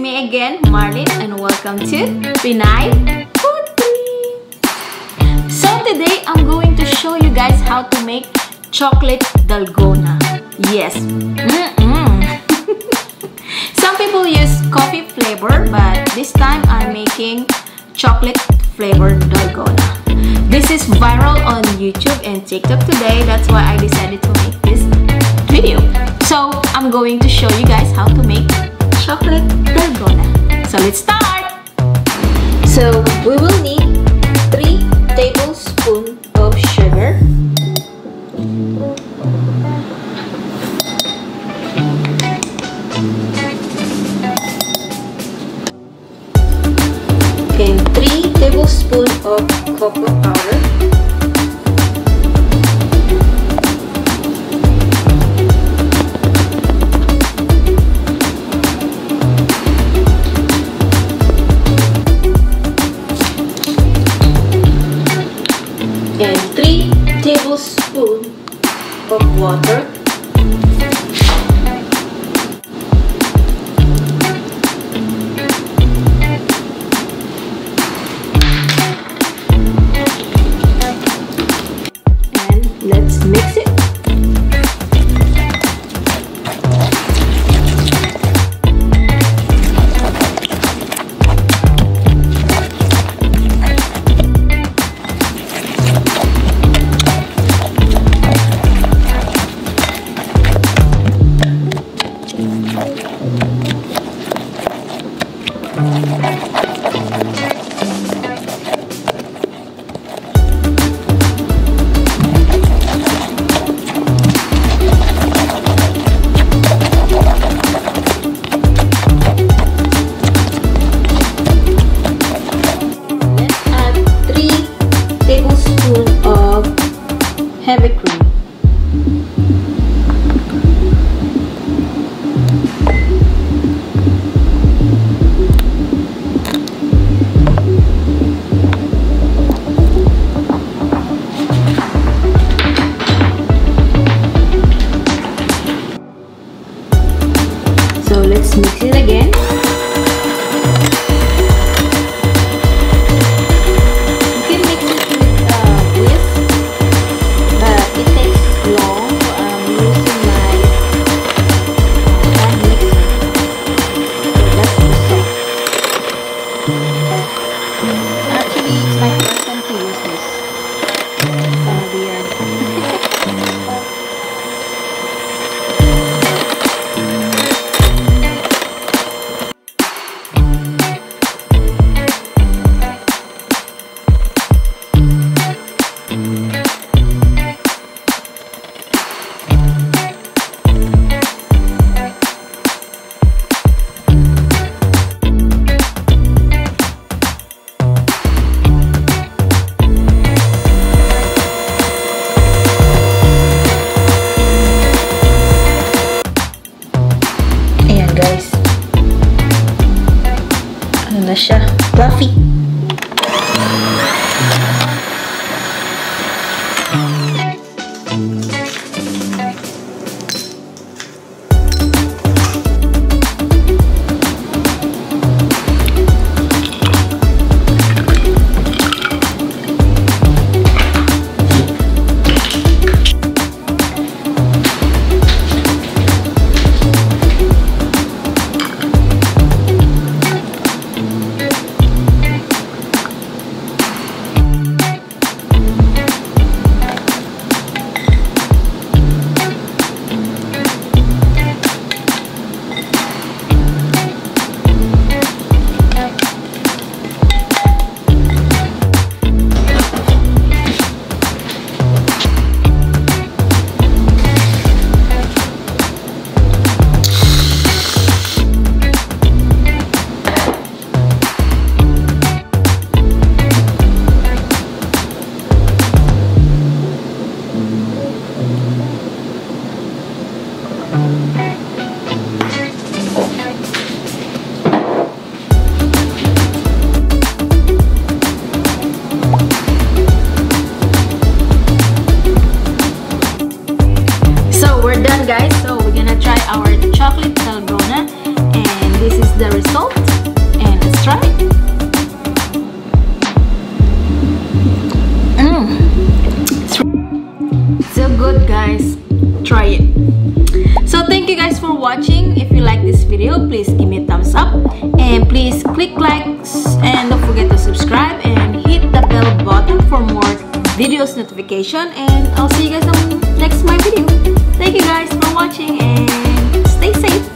me again, Marlene, and welcome to Pinay Putri. So today I'm going to show you guys how to make chocolate dalgona. Yes. Some people use coffee flavor, but this time I'm making chocolate flavored dalgona. This is viral on YouTube and TikTok today. That's why I decided to make this video. So I'm going to show you guys how to make chocolate dalgona. So let's start. So we will need 3 tablespoons of sugar, and 3 tablespoons of cocoa powder, and 3 tablespoons of water, and let's mix it. Heavy cream. So let's mix it again. You can mix it with whisk, but it takes watching. If you like this video, please give me a thumbs up and please click likes and don't forget to subscribe and hit the bell button for more videos notification, and I'll see you guys on next my video. Thank you guys for watching and stay safe.